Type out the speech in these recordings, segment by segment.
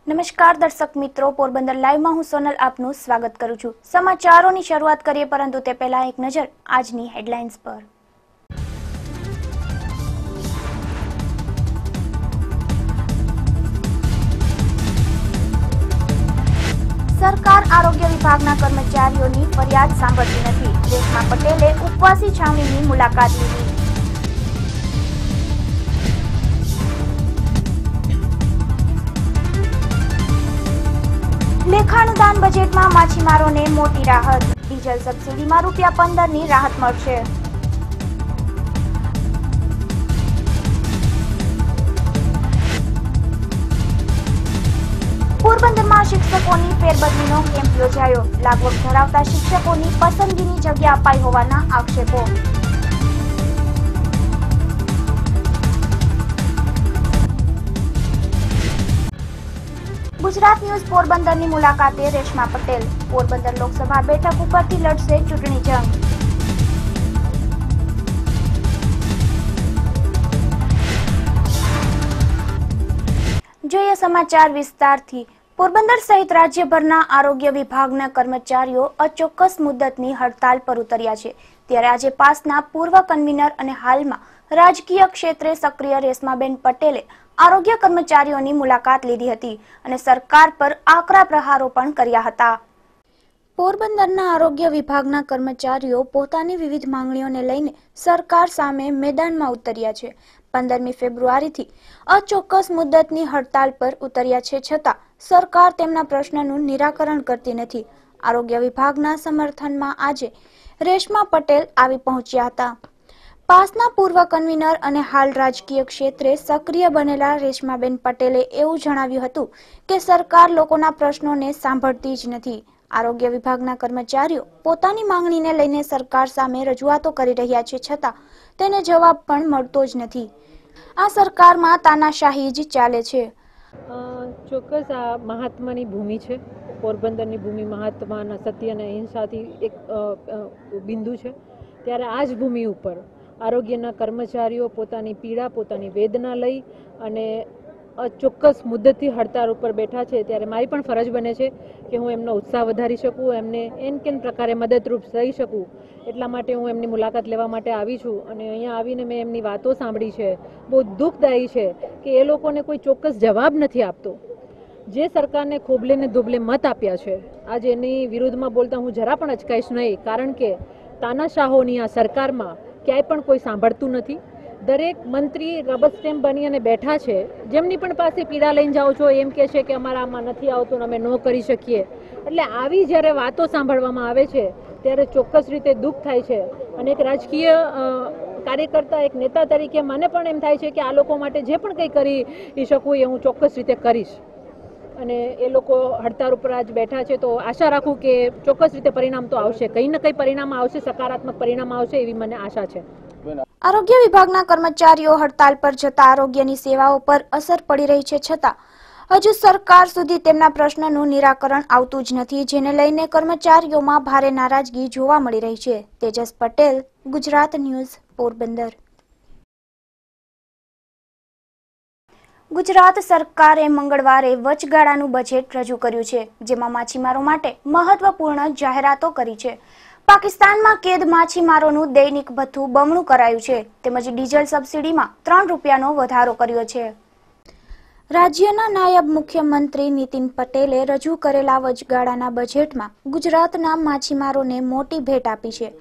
નમસ્કાર દર્શક મિત્રો, પોરબંદર લાઈવમાં હું સોનલ આપનું સ્વાગત કરું છું। સમાચારોની શરૂઆત કરીએ, પરંતુ તે પહેલા એક નજર આજની હેડલાઇન્સ પર। સરકાર આરોગ્ય વિભાગના કર્મચારીઓની ફરિયાદ સાંભળતી નથી। રેશમા પટેલે ઉપવાસી છાવણીની મુલાકાત લીધી। લેખાનુદાન બજેટમાં માછીમારોને મોટી રાહત। ડીઝલ સબસિડીમાં ₹15ની રાહત મળશે। પોરબંદરમાં શિક્ષકોની ફેરબદલીનો કેમ્પ યોજાયો। લાગવગ ધરાવતા શિક્ષકોની પસંદગીની જગ્યા અપાઈ હોવાના આક્ષેપો। ગુજરાત ન્યૂઝ પોરબંદરની મુલાકાતે રેશમા પટેલ। પોરબંદર લોકસભા બેઠક ઉપરથી લડશે ચૂંટણી જંગ। જોઈએ સમાચાર વિસ્તારથી। પોરબંદર સહિત રાજ્યભરના આરોગ્ય વિભાગના કર્મચારીઓ અચોક્કસ મુદ્દતની હડતાલ પર ઉતર્યા છે। ત્યારે આજે પાસના પૂર્વ કન્વીનર અને હાલમાં રાજકીય ક્ષેત્રે સક્રિય રેશમાબેન પટેલે આરોગ્ય કર્મચારીઓની મુલાકાત લીધી હતી અને સરકાર પર આકરા પ્રહારો પણ કર્યા હતા। પોરબંદરના આરોગ્ય વિભાગના કર્મચારીઓ પોતાની વિવિધ માંગણીઓને લઈને સરકાર સામે મેદાનમાં ઉતર્યા છે। 15મી ફેબ્રુઆરીથી અચોક્કસ મુદ્દતની હડતાલ પર ઉતર્યા છે, છતાં સરકાર તેમના પ્રશ્નનું નિરાકરણ કરતી નથી। આરોગ્ય વિભાગના સમર્થનમાં આજે રેશમા પટેલ આવી પહોંચ્યા હતા। પાસના પૂર્વ કન્વીનર અને હાલ રાજકીય ક્ષેત્રે સક્રિય બનેલા રેશમાબેન પટેલે એવું જણાવ્યું હતું કે સરકાર લોકોના પ્રશ્નોને સાંભળતી જ નથી। આરોગ્ય વિભાગના કર્મચારીઓ પોતાની માંગણીને લઈને સરકાર સામે રજૂઆતો કરી રહ્યા છે, છતાં તેને જવાબ પણ મળતો જ નથી। આ સરકારમાં તાનાશાહી જ ચાલે છે। ચોક્કસ આ મહાત્માની ભૂમિ છે। પોરબંદરની ભૂમિ મહાત્માના સત્ય અને અહિંસાથી એક બિંદુ છે। ત્યારે આ જ ભૂમિ ઉપર આરોગ્યના કર્મચારીઓ પોતાની પીડા, પોતાની વેદના લઈ અને ચોક્કસ મુદ્દતથી હડતાળ ઉપર બેઠા છે। ત્યારે મારી પણ ફરજ બને છે કે હું એમનો ઉત્સાહ વધારી શકું, એમને કેન પ્રકારે મદદરૂપ થઈ શકું, એટલા માટે હું એમની મુલાકાત લેવા માટે આવી છું। અને અહીંયા આવીને મેં એમની વાતો સાંભળી છે। બહુ દુઃખદાયી છે કે એ લોકોને કોઈ ચોક્કસ જવાબ નથી આપતો। જે સરકારને ખોબલે ને ધોબલે મત આપ્યા છે, આજે એની વિરુદ્ધમાં બોલતા હું જરા પણ અચકાઈશ નહીં, કારણ કે તાનાશાહોની આ સરકારમાં ક્યાંય પણ કોઈ સાંભળતું નથી। દરેક મંત્રી રબર સ્ટેમ્પ બની અને બેઠા છે। જેમની પણ પાસે પીડા લઈને જાઓ છો એમ કહે છે કે અમારા આમાં નથી આવતું, અમે ન કરી શકીએ। એટલે આવી જ્યારે વાતો સાંભળવામાં આવે છે ત્યારે ચોક્કસ રીતે દુઃખ થાય છે। અને એક રાજકીય કાર્યકર્તા, એક નેતા તરીકે મને પણ એમ થાય છે કે આ લોકો માટે જે પણ કંઈ કરી શકું એ હું ચોક્કસ રીતે કરીશ। અને એ લોકો હડતાળ ઉપર આજ બેઠા છે, તો આશા રાખું કે ચોક્કસ રીતે પરિણામ તો આવશે, કંઈ ને કંઈ પરિણામ આવશે, સકારાત્મક પરિણામ આવશે એવી મને આશા છે। આરોગ્ય વિભાગના કર્મચારીઓ હડતાલ પર જતા આરોગ્યની સેવાઓ પર અસર પડી રહી છે, છતાં હજુ સરકાર સુધી તેમના પ્રશ્નનું નિરાકરણ આવતું જ નથી, જેને લઈને કર્મચારીઓમાં ભારે નારાજગી જોવા મળી રહી છે। તેજસ પટેલ, ગુજરાત ન્યૂઝ, પોરબંદર। ગુજરાત સરકારે મંગળવારે વચગાળાનું બજેટ રજૂ કર્યું છે, જેમાં માછીમારો માટે મહત્વપૂર્ણ જાહેરાતો કરી છે। પાકિસ્તાનમાં કેદ માછીમારોનું દૈનિક ભથ્થું બમણું કરાયું છે, તેમજ ડીઝલ સબસિડીમાં ₹3નો વધારો કર્યો છે। રાજ્યના નાયબ મુખ્યમંત્રી નીતિન પટેલે રજૂ કરેલા વચગાળાના બજેટમાં ગુજરાતના માછીમારોને મોટી ભેટ આપી છે।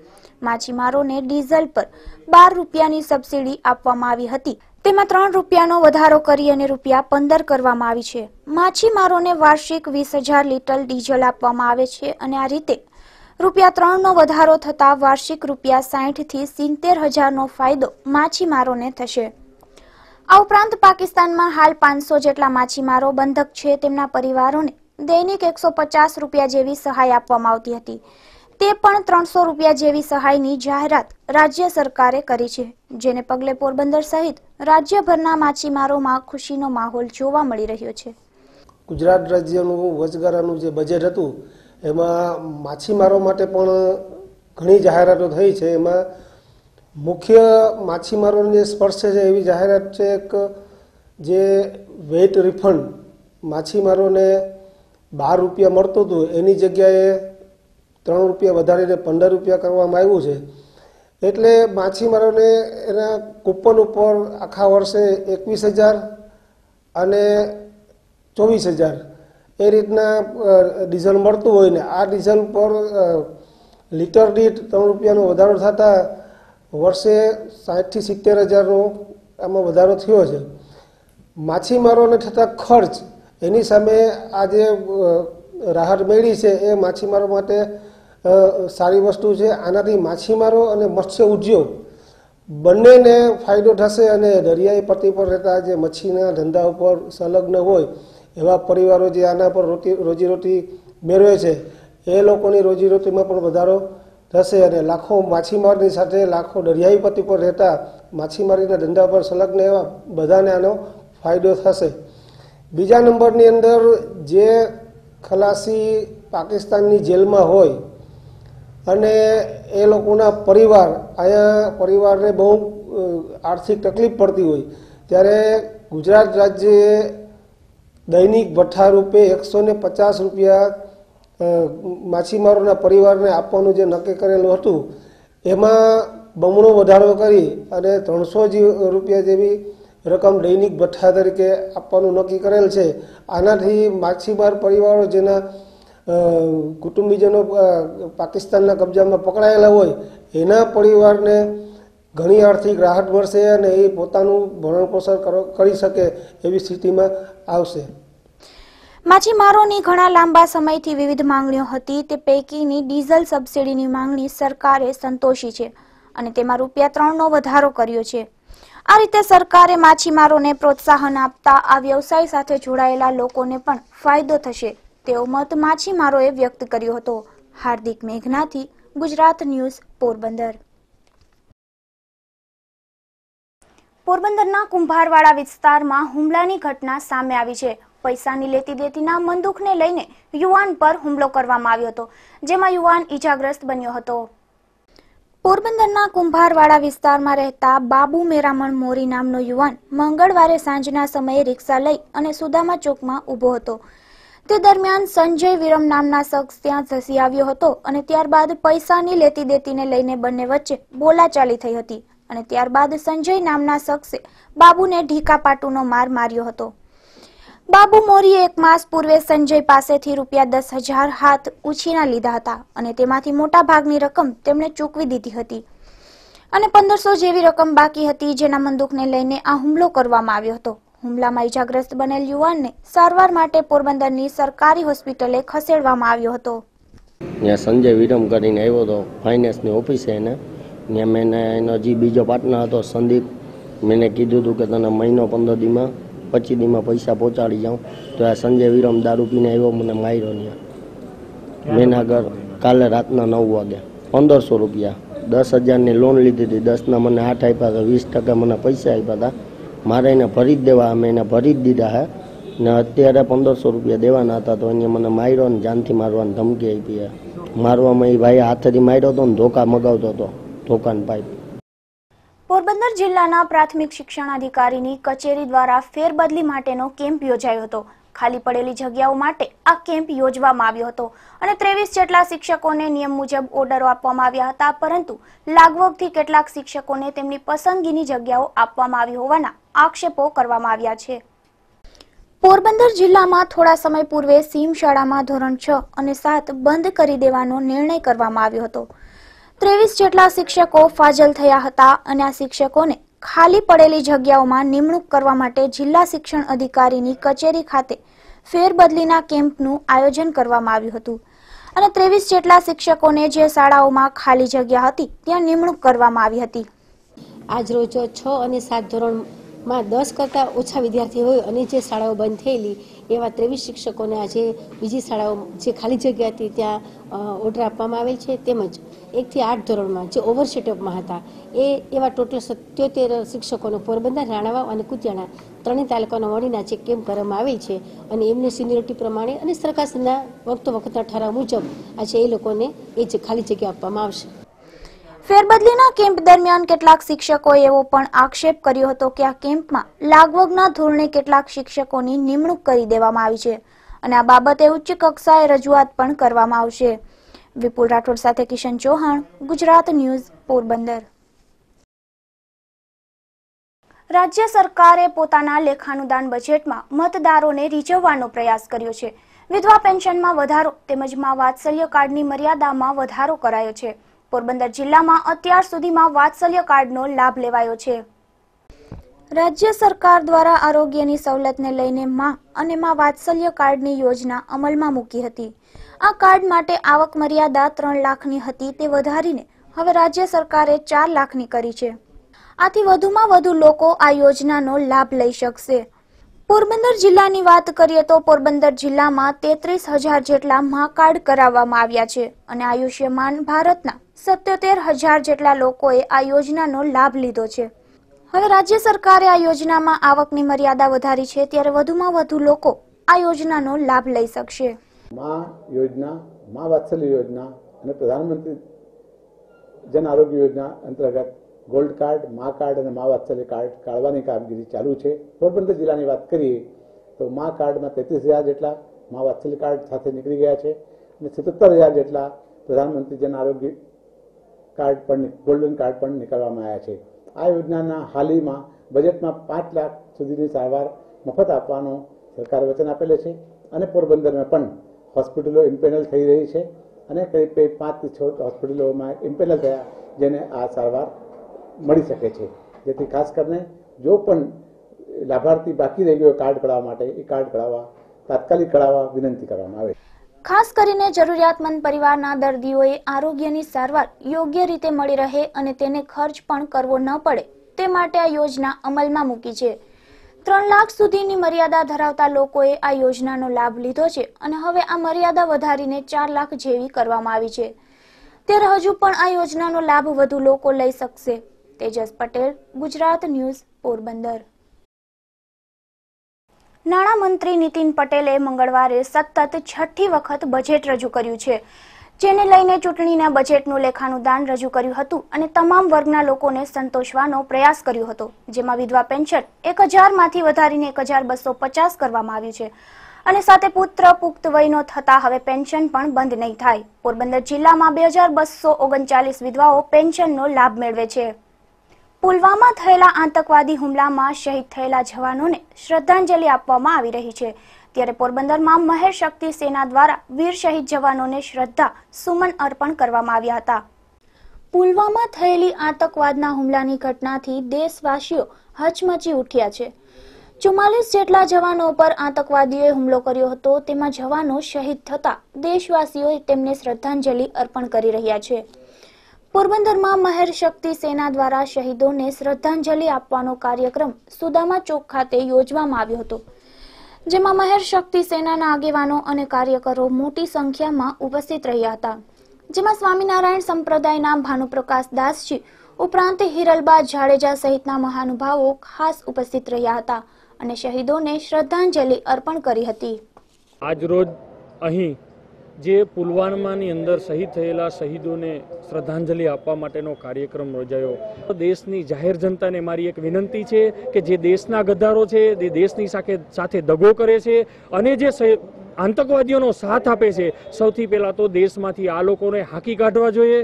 માછીમારોને ડીઝલ પર ₹12ની સબસિડી આપવામાં આવી હતી, તેમાં ₹3નો વધારો કરી અને ₹15 કરવામાં આવી છે। માછીમારોને વાર્ષિક 20,000 લીટર ડીઝલ આપવામાં આવે છે અને આ રીતે ₹3નો વધારો થતા વાર્ષિક ₹60,000 થી ₹70,000નો ફાયદો માછીમારોને થશે। આ ઉપરાંત પાકિસ્તાનમાં હાલ 500 જેટલા માછીમારો બંધક છે, તેમના પરિવારોને દૈનિક ₹150 જેવી સહાય આપવામાં આવતી હતી, તે પણ ₹300 જેવી સહાયની જાહેરાત રાજ્ય સરકારે કરી છે, જેને પગલે પોરબંદર સહિત રાજ્યભરના માછીમારોમાં ખુશીનો માહોલ જોવા મળી રહ્યો છે। ગુજરાત રાજ્યનું વચગાળાનું જે બજેટ હતું એમાં માછીમારો માટે પણ ઘણી જાહેરાતો થઈ છે। એમાં મુખ્ય માછીમારોને સ્પર્શે છે એવી જાહેરાત છે કે જે વેટ રિફંડ માછીમારોને 12 રૂપિયા મળતું હતું એની જગ્યાએ 3 રૂપિયા વધારીને 15 રૂપિયા કરવામાં આવ્યું છે. એટલે માછીમારોને એના કૂપન ઉપર આખા વર્ષે 21,000 અને 24,000 એ રીતના ડીઝલ મળતું હોય ને આ ડીઝલ પર લીટર દીઠ 3 રૂપિયાનો વધારો થતાં વર્ષે 60,000 થી 70,000નો આમાં વધારો થયો છે. માછીમારોને થતા ખર્ચ એની સામે આ જે રાહત મળી છે એ માછીમારો માટે સારી વસ્તુ છે. આનાથી માછીમારો અને મત્સ્ય ઉદ્યોગ બંનેને ફાયદો થશે અને દરિયાઈ પટ્ટી પર રહેતા જે મચ્છીના ધંધા ઉપર સંલગ્ન હોય એવા પરિવારો જે આના પર રોજીરોટી મેળવે છે એ લોકોની રોજીરોટીમાં પણ વધારો થશે અને લાખો માછીમારની સાથે લાખો દરિયાઈ પટ્ટી પર રહેતા માછીમારીના ધંધા પર સંલગ્ન એવા બધાને આનો ફાયદો થશે. બીજા નંબરની અંદર જે ખલાસી પાકિસ્તાનની જેલમાં હોય અને એ લોકોના પરિવારને બહુ આર્થિક તકલીફ પડતી હોય ત્યારે ગુજરાત રાજ્યએ દૈનિક ભથ્થા રૂપે 150 રૂપિયા માછીમારોના પરિવારને આપવાનું જે નક્કી કરેલું હતું એમાં બમણો વધારો કરી અને 300 રૂપિયા જેવી રકમ દૈનિક ભથ્થા તરીકે આપવાનું નક્કી કરેલ છે. આનાથી માછીમાર પરિવારો જેના કુટુંબીજનો પાકિસ્તાનના કબજામાં પકડાયેલા હોય એના પરિવારને ઘણી આર્થિક રાહત મળશે અને એ પોતાનું ભરણ પોષણ કરી શકે એવી સ્થિતિમાં આવશે. માછીમારોની ઘણા લાંબા સમયથી વિવિધ માંગણીઓ હતી. તે પૈકીની ડીઝલ સબસિડીની માંગણી સરકારે સંતોષી છે અને તેમાં ₹3નો વધારો કર્યો છે. આ રીતે સરકારે માછીમારોને પ્રોત્સાહન આપતા આ વ્યવસાય સાથે જોડાયેલા લોકોને પણ ફાયદો થશે તેવો મત માછીમારોએ વ્યક્ત કર્યો હતો. હાર્દિક મેઘનાથી, ગુજરાત ન્યૂઝ, પોરબંદર. પોરબંદરના કુંભારવાડા વિસ્તારમાં હુમલાની ઘટના સામે આવી છે. પૈસાની લેતી દેતીના બંદૂકને લઈને યુવાન પર હુમલો કરવામાં આવ્યો હતો, જેમાં યુવાન ઈજાગ્રસ્ત બન્યો હતો. પોરબંદરના કુંભારવાડા વિસ્તારમાં રહેતા બાબુ મેરામણ મોરી નામનો યુવાન મંગળવારે સાંજના સમયે રિક્ષા લઈ અને સુદામા ચોકમાં ઊભો હતો. તે દરમિયાન સંજય વિરમ નામના શખ્સ ત્યાં ધસી આવ્યો હતો અને ત્યારબાદ પૈસાની લેતી દેતીને લઈને બંને વચ્ચે બોલાચાલી થઈ હતી અને ત્યારબાદ સંજય નામના શખ્સે બાબુને ઢીકાપાટુનો માર માર્યો હતો. બાબુ મોરીએ 1 માસ પૂર્વે સંજય પાસેથી ₹10,000 હાથ ઉછીના લીધા હતા અને તેમાંથી મોટા ભાગની રકમ તેમણે ચૂકવી દીધી હતી અને 1500 જેવી રકમ બાકી હતી, જેના બંદૂકને લઈને આ હુમલો કરવામાં આવ્યો હતો. હુમલામાં ઈજાગ્રસ્ત બનેલ યુવાનને સારવાર માટે પોરબંદરની સરકારી હોસ્પિટલે ખસેડવામાં આવ્યો હતો. ત્યાં સંજય વિરમ કરીને આવ્યો હતો ફાઇનાન્સની ઓફિસે. ત્યાં મેં એનો જે બીજો પાર્ટનર હતો સંદીપ, મેં કીધું હતું કે તને મહિનો 15 દીમાં 25 દીમાં પૈસા પહોંચાડી જાઉં. તો આ સંજય વિરમ દારૂ પીને આવ્યો, મને માર્યો. ત્યાં મેં આગળ કાલે રાતના 9 વાગે 1500 રૂપિયા 10,000ની લોન લીધી હતી. 10ના મને 8 આપ્યા હતા, 20% મને પૈસા આપ્યા હતા. મારે એને ભરી જ દેવા, અમે એને ભરી જ દીધા હે ને અત્યારે 1500 રૂપિયા દેવાના હતા. તો એને મને માર્યો ને જાનથી મારવાની ધમકી આપી હે. મારવામાં એ ભાઈ હાથેથી માર્યો હતો ને ધોકા મગાવતો હતો, ધોકાની પાઇપ. પોરબંદર જિલ્લાના પ્રાથમિક શિક્ષણ અધિકારીની કચેરી દ્વારા ફેરબદલી માટેનો કેમ્પ યોજાયો હતો. ખાલી પડેલી જગ્યાઓ માટે આ કેમ્પ યોજવામાં આવ્યો હતો અને 23 જેટલા શિક્ષકોને નિયમ મુજબ ઓર્ડરો આપવામાં આવ્યા હતા, પરંતુ લાગવગથી કેટલાક શિક્ષકોને તેમની પસંદગીની જગ્યાઓ આપવામાં આવી હોવાના આક્ષેપો કરવામાં આવ્યા છે. પોરબંદર જિલ્લામાં થોડા સમય પૂર્વે સીમ શાળામાં ધોરણ 6 અને 7 બંધ કરી દેવાનો નિર્ણય કરવામાં આવ્યો હતો. 23 જેટલા શિક્ષકો ફાજલ થયા હતા અને આ શિક્ષકોને ખાલી પડેલી જગ્યાઓમાં નિમણૂક કરવા માટે જિલ્લા શિક્ષણ અધિકારીની કચેરી ખાતે ફેરબદલીના કેમ્પનું આયોજન કરવામાં આવ્યું હતું અને 23 જેટલા શિક્ષકોને જે શાળાઓમાં ખાલી જગ્યા હતી ત્યાં નિમણૂક કરવામાં આવી હતી. આજ રોજ 6 અને 7 ધોરણમાં 10 કરતાં ઓછા વિદ્યાર્થીઓ હોય અને જે શાળાઓ બંધ થયેલી એવા 23 શિક્ષકોને આજે બીજી શાળાઓ જે ખાલી જગ્યા હતી ત્યાં ઓર્ડર આપવામાં આવેલ છે. તેમજ 1 થી 8 ધોરણમાં જે ઓવરશેટઅપમાં હતા એવા ટોટલ 77 શિક્ષકોનો પોરબંદર, રાણાવાવ અને કુતિયાણા ત્રણેય તાલુકાના મળીને જે કેમ્પ કરવામાં આવેલ છે અને એમની સિનિયોરિટી પ્રમાણે અને સરકારના વખતના ઠરાવ મુજબ આજે એ લોકોને એ જે ખાલી જગ્યા આપવામાં આવશે. ફેરબદલીના કેમ્પ દરમિયાન કેટલાક શિક્ષકોએ એવો પણ આક્ષેપ કર્યો હતો કે આ કેમ્પમાં લાગવગના ધોરણે કેટલાક શિક્ષકોની નિમણૂક કરી દેવામાં આવી છે અને આ બાબતે ઉચ્ચ કક્ષાએ રજૂઆત પણ કરવામાં આવશે. વિપુલ રાઠોડ સાથે કિશન ચૌહાણ, ગુજરાત ન્યૂઝ, પોરબંદર. રાજ્ય સરકારે પોતાના લેખાનુદાન બજેટમાં મતદારોને રીઝવવાનો પ્રયાસ કર્યો છે. વિધવા પેન્શનમાં વધારો તેમજ મા વાત્સલ્ય કાર્ડની મર્યાદામાં વધારો કરાયો છે. પોરબંદર જિલ્લામાં અત્યાર સુધીમાં વાત્સલ્ય કાર્ડનો લાભ લેવાયો છે. રાજ્ય સરકાર દ્વારા આરોગ્યની સવલતને લઈને મા અને મા વાત્સલ્ય કાર્ડની યોજના અમલમાં મૂકી હતી. આ કાર્ડ માટે આવક મર્યાદા 3 લાખની હતી તે વધારીને હવે રાજ્ય સરકારે 4 લાખની કરી છે. આથી વધુમાં વધુ લોકો આ યોજનાનો લાભ લઈ શકશે. પોરબંદર જિલ્લાની વાત કરીએ તો પોરબંદર જિલ્લામાં 33,000 જેટલા મા કાર્ડ કરાવવામાં આવ્યા છે અને આયુષ્યમાન ભારતના 77,000 જેટલા લોકોએ આ યોજનાનો લાભ લીધો છે. હવે રાજ્ય સરકારે આ યોજનામાં આવકની મર્યાદા વધારી છે ત્યારે વધુમાં વધુ લોકો આ યોજનાનો લાભ લઈ શકશે. મા યોજના, મા વાત્સલ્ય યોજના અને પ્રધાનમંત્રી જન આરોગ્ય યોજના અંતર્ગત ગોલ્ડ કાર્ડ, મા કાર્ડ અને મા વાત્સલ્ય કાર્ડ કાઢવાની કામગીરી ચાલુ છે. પોરબંદર જિલ્લાની વાત કરીએ તો મા કાર્ડમાં 33,000 જેટલા મા વાત્સલ્ય કાર્ડ સાથે નીકળી ગયા છે અને 77,000 જેટલા પ્રધાનમંત્રી જન આરોગ્ય કાર્ડ પણ, ગોલ્ડન કાર્ડ પણ નીકળવામાં આવ્યા છે. આ યોજનાના હાલમાં બજેટમાં 5 લાખ સુધીની સારવાર મફત આપવાનો સરકાર વચન આપેલો છે અને પોરબંદરમાં પણ હોસ્પિટલો ઇમ્પેનલ થઈ રહી છે અને કરીબ 5 થી 6 હોસ્પિટલોમાં ઇમ્પેનલ થયા જેને આ સારવાર મળી શકે છે. જેથી ખાસ કરીને જો પણ લાભાર્થી બાકી રહી ગયો કાર્ડ કઢાવવા માટે એ કાર્ડ કઢાવવા તાત્કાલિક કઢાવવા વિનંતી કરવામાં આવે. ખાસ કરીને જરૂરિયાતમંદ પરિવારના દર્દીઓએ આરોગ્યની સારવાર યોગ્ય રીતે મળી રહે અને તેને ખર્ચ પણ કરવો ન પડે તે માટે આ યોજના અમલમાં મૂકી છે. 3 લાખ સુધીની મર્યાદા ધરાવતા લોકોએ આ યોજનાનો લાભ લીધો છે અને હવે આ મર્યાદા વધારીને 4 લાખ જેવી કરવામાં આવી છે. ત્યારે હજુ પણ આ યોજનાનો લાભ વધુ લોકો લઈ શકશે. તેજસ પટેલ, ગુજરાત ન્યૂઝ, પોરબંદર. નાણામંત્રી નીતિન પટેલે મંગળવારે સતત 6ઠ્ઠી વખત બજેટ રજૂ કર્યું છે, જેને લઈને ચૂંટણીના બજેટનું લેખાનુદાન રજૂ કર્યું હતું અને તમામ વર્ગના લોકોને સંતોષવાનો પ્રયાસ કર્યો હતો. જેમાં વિધવા પેન્શન 1,000 માંથી વધારીને 1,250 કરવામાં આવ્યું છે અને સાથે પુત્ર પુખ્ત વયનો થતા હવે પેન્શન પણ બંધ નહીં થાય. પોરબંદર જિલ્લામાં 2,239 વિધવાઓ પેન્શનનો લાભ મેળવે છે. પુલવામા થયેલા આતંકવાદી હુમલામાં શહીદ થયેલા જવાનોને શ્રદ્ધાંજલિ આપવામાં આવી રહી છે. ત્યારે પોરબંદરમાં મહેર શક્તિ સેના દ્વારા વીર શહીદ જવાનોને શ્રદ્ધા સુમન અર્પણ કરવામાં આવ્યા હતા. પુલવામા થયેલી આતંકવાદના હુમલાની ઘટનાથી દેશવાસીઓ હચમચી ઉઠ્યા છે. 44 જેટલા જવાનો પર આતંકવાદીઓએ હુમલો કર્યો હતો. તેમાં જવાનો શહીદ થતા દેશવાસીઓ તેમને શ્રદ્ધાંજલિ અર્પણ કરી રહ્યા છે. પોરબંદરમાં મહેર શક્તિ સેના દ્વારા શહીદોને શ્રદ્ધાંજલિ આપવાનો કાર્યક્રમ સુદામા ચોક ખાતે યોજવામાં આવ્યો હતો, જેમાં મહેર શક્તિ સેનાના આગેવાનો અને કાર્યકરો મોટી સંખ્યામાં ઉપસ્થિત રહ્યા હતા. જેમાં સ્વામિનારાયણ સંપ્રદાયના ભાનુપ્રકાશ દાસજી ઉપરાંત હિરલબા જાડેજા સહિતના મહાનુભાવો ખાસ ઉપસ્થિત રહ્યા હતા અને શહીદોને શ્રદ્ધાંજલિ અર્પણ કરી હતી. આજરોજ અહીં જે પુલવામાની અંદર શહીદ થયેલા શહીદોને શ્રદ્ધાંજલિ આપવા માટેનો કાર્યક્રમ યોજાયો. દેશની જાહેર જનતાને મારી એક વિનંતી છે કે જે દેશના ગદ્દારો છે, જે દેશની સાથે દગો કરે છે અને જે આતંકવાદીઓનો સાથ આપે છે, સૌથી પહેલાં તો દેશમાંથી આ લોકોને હાંકી કાઢવા જોઈએ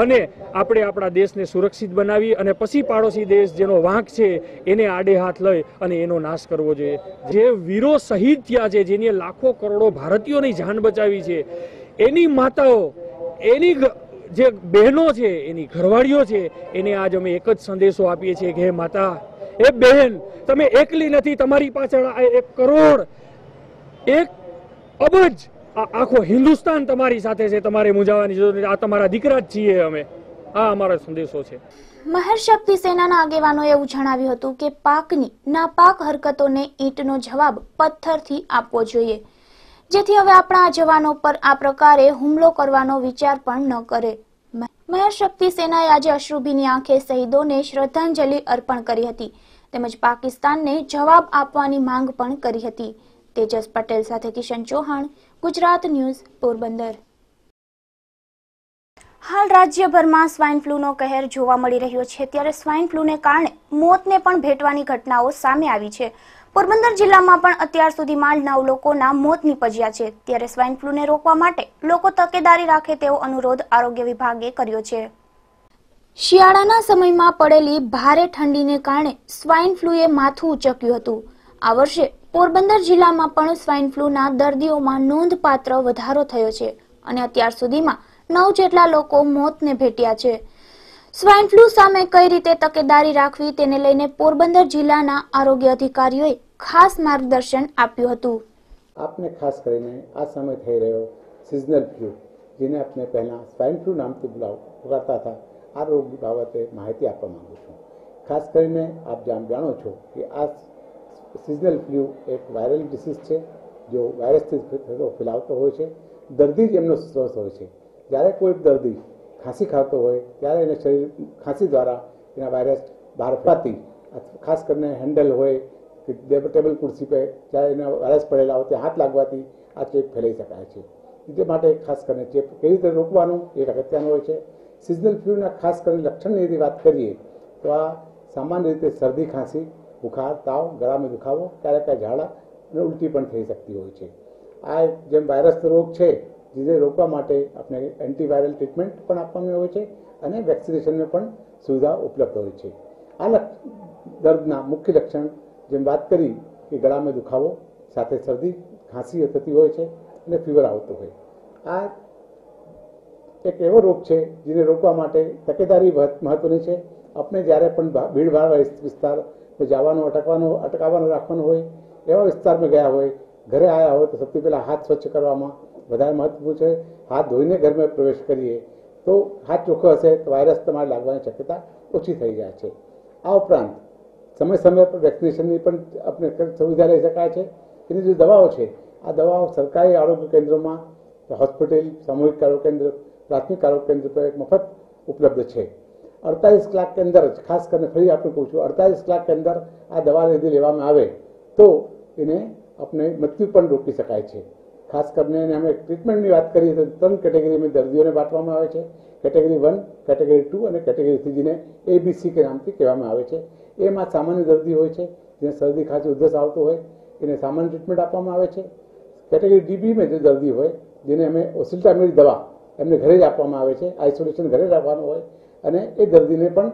અને આપણે આપણા દેશને સુરક્ષિત બનાવી અને પછી પાડોશી દેશ જેનો વાંક છે એને આડે હાથ લઈ અને એનો નાશ કરવો જોઈએ. જે વીરો શહીદ થયા છે, જેની લાખો કરોડો ભારતીયોની જાન બચાવી છે, એની માતાઓ, એની જે બહેનો છે, એની ઘરવાળીઓ છે, એને આજ અમે એક જ સંદેશો આપીએ છીએ કે હે માતા, એ બહેન, તમે એકલી નથી, તમારી પાછળ 1 કરોડ 1 અબજ આખો હિન્દુસ્તાન તમારી સાથે છે. તમારે મૂંઝાવાની જરૂર નથી. આ તમારા દીકરા જ છીએ અમે. આ અમારો સંદેશો છે. મહેર શક્તિ સેનાના આગેવાનોએ એવું જણાવ્યું હતું કે પાકની નાપાક હરકતોને ઈંટનો જવાબ પથ્થરથી આપવો જોઈએ, જેથી હવે આપણા જવાનો પર આ પ્રકારે હુમલો કરવાનો વિચાર પણ ન કરે. મહેર શક્તિ સેનાએ આજે અશ્રુભીની આંખે શહીદોને શ્રદ્ધાંજલિ અર્પણ કરી હતી તેમજ પાકિસ્તાનને જવાબ આપવાની માંગ પણ કરી હતી. તેજસ પટેલ સાથે કિશન ચૌહાણ, ગુજરાત ન્યૂઝ, પોરબંદર. હાલ રાજ્યભરમાં સ્વાઇન ફ્લૂનો કહેર જોવા મળી રહ્યો છે, ત્યારે સ્વાઇન ફ્લૂને કારણે મોતને પણ ભેટવાની ઘટનાઓ સામે આવી છે। પોરબંદર જિલ્લામાં પણ અત્યાર સુધીમાં 9 લોકોના મોત નીપજ્યા છે, ત્યારે સ્વાઇન ફ્લૂને રોકવા માટે લોકો તકેદારી રાખે તેવો અનુરોધ આરોગ્ય વિભાગે કર્યો છે। શિયાળાના સમયમાં પડેલી ભારે ઠંડીને કારણે સ્વાઇન ફ્લૂએ માથું ઉચક્યું હતું। આ વર્ષે પોરબંદર જિલ્લામાં પણ સ્વાઇન ફ્લૂના દર્દીઓમાં નોંધપાત્ર વધારો થયો છે અને અત્યાર સુધીમાં 9 જેટલા લોકો મોતને ભેટ્યા છે। સ્વાઇન ફ્લૂ સામે કઈ રીતે તકેદારી રાખવી તેને લઈને પોરબંદર જિલ્લાના આરોગ્ય અધિકારીઓએ ખાસ માર્ગદર્શન આપ્યું હતું। આપને ખાસ કરીને આ સમય થઈ રહ્યો સિઝનલ ફ્લૂ, જેને આપણે પહેલા સ્વાઇન ફ્લૂ નામથી પુકારતા હતા, આ રોગ બાબતે માહિતી આપવા માંગુ છું। ખાસ કરીને આપ જાણો છો કે આ સિઝનલ ફ્લૂ એક વાયરલ ડિસીઝ છે, જો વાયરસથી ફેલાવતો હોય છે। દર્દી જ એમનો સ્ત્રોત હોય છે। જ્યારે કોઈ દર્દી ખાંસી ખાતો હોય ત્યારે એને શરીર ખાંસી દ્વારા એના વાયરસ બહાર ફરતી, ખાસ કરીને હેન્ડલ હોય કે ટેબલ ખુરશી પર જ્યારે એના વાયરસ પડેલા હોય ત્યાં હાથ લાગવાથી આ ચેપ ફેલાઈ શકાય છે। તે માટે ખાસ કરીને ચેપ કેવી રીતે રોકવાનું એ અગત્યનું હોય છે। સિઝનલ ફ્લૂના ખાસ કરીને લક્ષણની yદि વાત કરીએ તો આ સામાન્ય રીતે શરદી, ખાંસી, બુખાર, તાવ, ગળામાં દુખાવો, ક્યારેક ઝાડા અને ઉલટી પણ થઈ શકતી હોય છે। આ જેમ વાયરસ રોગ છે, જેને રોકવા માટે આપણે એન્ટીવાયરલ ટ્રીટમેન્ટ પણ આપવામાં આવે છે અને વેક્સિનેશનની પણ સુવિધા ઉપલબ્ધ હોય છે। આ દર્દના મુખ્ય લક્ષણ જેમ વાત કરી કે ગળામાં દુખાવો સાથે શરદી, ખાંસી થતી હોય છે અને ફીવર આવતો હોય। આ એક એવો રોગ છે જેને રોકવા માટે તકેદારી મહત્વની છે। આપણે જ્યારે પણ ભીડભાડ વિસ્તાર જવાનું અટકાવવાનું રાખવાનું હોય, એવા વિસ્તારમાં ગયા હોય, ઘરે આવ્યા હોય તો સૌથી પહેલાં હાથ સ્વચ્છ કરવામાં વધારે મહત્વપૂર્ણ છે। હાથ ધોઈને ઘરમાં પ્રવેશ કરીએ તો હાથ ચોખ્ખો હશે તો વાયરસ તમારે લાગવાની શક્યતા ઓછી થઈ જાય છે। આ ઉપરાંત સમય પર વેક્સિનેશનની પણ આપણે સુવિધા લઈ શકાય છે। એની જે દવાઓ છે, આ દવાઓ સરકારી આરોગ્ય કેન્દ્રોમાં, હોસ્પિટલ, સામૂહિક આરોગ્ય કેન્દ્ર, પ્રાથમિક આરોગ્ય કેન્દ્ર પર મફત ઉપલબ્ધ છે। 48 કલાકની અંદર જ, ખાસ કરીને ફરી આપણે કહું છું, 48 કલાકની અંદર આ દવા લીધી લેવામાં આવે તો એને આપણે મૃત્યુ પણ રોકી શકાય છે। ખાસ કરીને અમે ટ્રીટમેન્ટની વાત કરીએ તો 3 કેટેગરીમાં દર્દીઓને બાંટવામાં આવે છે। કેટેગરી 1, કેટેગરી 2 અને કેટેગરી 3, જેને ABC કે નામથી કહેવામાં આવે છે। એમાં સામાન્ય દર્દી હોય છે, જેને શરદી, ખાંસી, ઉધરસ આવતો હોય, એને સામાન્ય ટ્રીટમેન્ટ આપવામાં આવે છે। કેટેગરી DBમાં જે દર્દી હોય, જેને અમે ઓસિલ્ટામિલ દવા એમને ઘરે જ આપવામાં આવે છે, આઇસોલેશન ઘરે જ આપવાનું હોય અને એ દર્દીને પણ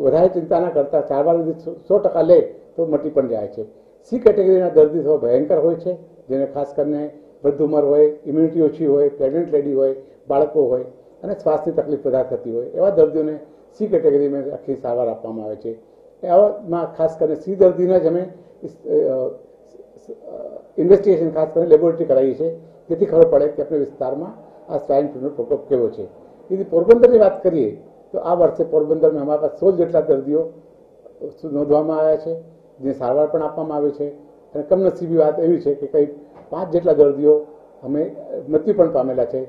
વધારે ચિંતા ના કરતા સારવાર 100% લે તો મટી પણ જાય છે। C કેટેગરીના દર્દી થોડા ભયંકર હોય છે, જેને ખાસ કરીને વૃદ્ધ ઉંમર હોય, ઇમ્યુનિટી ઓછી હોય, પ્રેગ્નન્ટ લેડી હોય, બાળકો હોય અને શ્વાસની તકલીફ વધારે થતી હોય, એવા દર્દીઓને C કેટેગરીમાં આખી સારવાર આપવામાં આવે છે। એવામાં ખાસ કરીને C દર્દીને જ અમે ઇન્વેસ્ટિગેશન ખાસ કરીને લેબોરેટરી કરાવી છે, જેથી ખબર પડે કે આપણે વિસ્તારમાં આ સ્વાઇન ફ્લૂનો પ્રકોપ કેવો છે। यदि પોરબંદરની વાત કરીએ તો આ વર્ષે પોરબંદરમાં અમારા પાસે 16 જેટલા દર્દીઓ નોંધવામાં આવ્યા છે, જે સારવાર પણ આપવામાં આવે છે। અને કમનસીબી વાત એવી છે કે કંઈક 5 જેટલા દર્દીઓ અમે મૃત્યુ પણ પામેલા છે,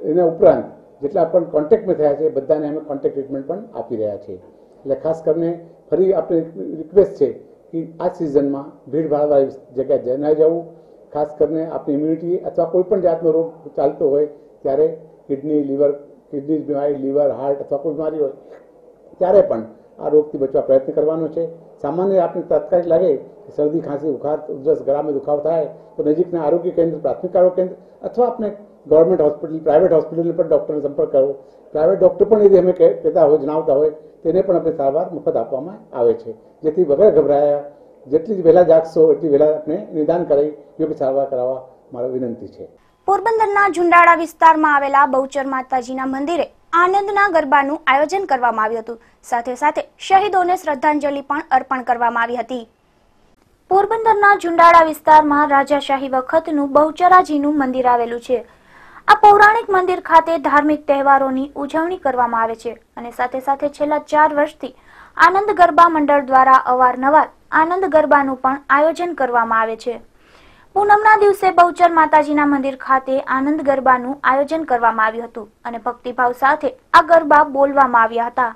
એના ઉપરાંત જેટલા પણ કોન્ટેક્ટમાં થયા છે બધાને અમે કોન્ટેક્ટ ટ્રીટમેન્ટ પણ આપી રહ્યા છીએ। એટલે ખાસ કરીને ફરી આપણે રિક્વેસ્ટ છે કે આ સિઝનમાં ભીડભાડવાળી જગ્યાએ ન જવું। ખાસ કરીને આપણી ઇમ્યુનિટી અથવા કોઈ પણ જાતનો રોગ ચાલતો હોય ત્યારે કિડની બીમારી, લીવર, હાર્ટ અથવા કોઈ બીમારી હોય ત્યારે પણ આ રોગથી બચવા પ્રયત્ન કરવાનો છે। સામાન્ય આપણે તાત્કાલિક લાગે કે શરદી, ખાંસી, બુખાર, ઉધરસ, ગળામાં દુખાવો થાય તો નજીકના આરોગ્ય કેન્દ્ર, પ્રાથમિક આરોગ્ય કેન્દ્ર અથવા આપણે ગવર્મેન્ટ હોસ્પિટલ, પ્રાઇવેટ હોસ્પિટલને પણ ડૉક્ટરનો સંપર્ક કરવો। પ્રાઇવેટ ડૉક્ટર પણ यदि અમે કહેતા હોય, જણાવતા હોય, તેને પણ આપણે સારવાર મફત આપવામાં આવે છે, જેથી વગર ગભરાયા જેટલી વહેલા જાગશો એટલી વહેલા આપણે નિદાન કરી યોગ્ય સારવાર કરાવવા મારી વિનંતી છે। પોરબંદરના ઝુંડાળા વિસ્તારમાં આવેલા બહુચર માતાજીના મંદિરે આનંદના ગરબાનું આયોજન કરવામાં આવ્યું હતું, સાથે સાથે શહીદોને શ્રદ્ધાંજલિ પણ અર્પણ કરવામાં આવી હતી। પોરબંદરના ઝુંડાળા વિસ્તારમાં રાજાશાહી વખતનું બહુચરાજીનું મંદિર આવેલું છે। આ પૌરાણિક મંદિર ખાતે ધાર્મિક તહેવારોની ઉજવણી કરવામાં આવે છે અને સાથે સાથે છેલ્લા 4 વર્ષથી આનંદ ગરબા મંડળ દ્વારા અવારનવાર આનંદ ગરબાનું પણ આયોજન કરવામાં આવે છે। પૂનમના દિવસે બહુચર માતાજીના મંદિર ખાતે આનંદ ગરબાનું આયોજન કરવામાં આવ્યું હતું અને ભક્તિભાવ સાથે આ ગરબા બોલવામાં આવ્યા હતા।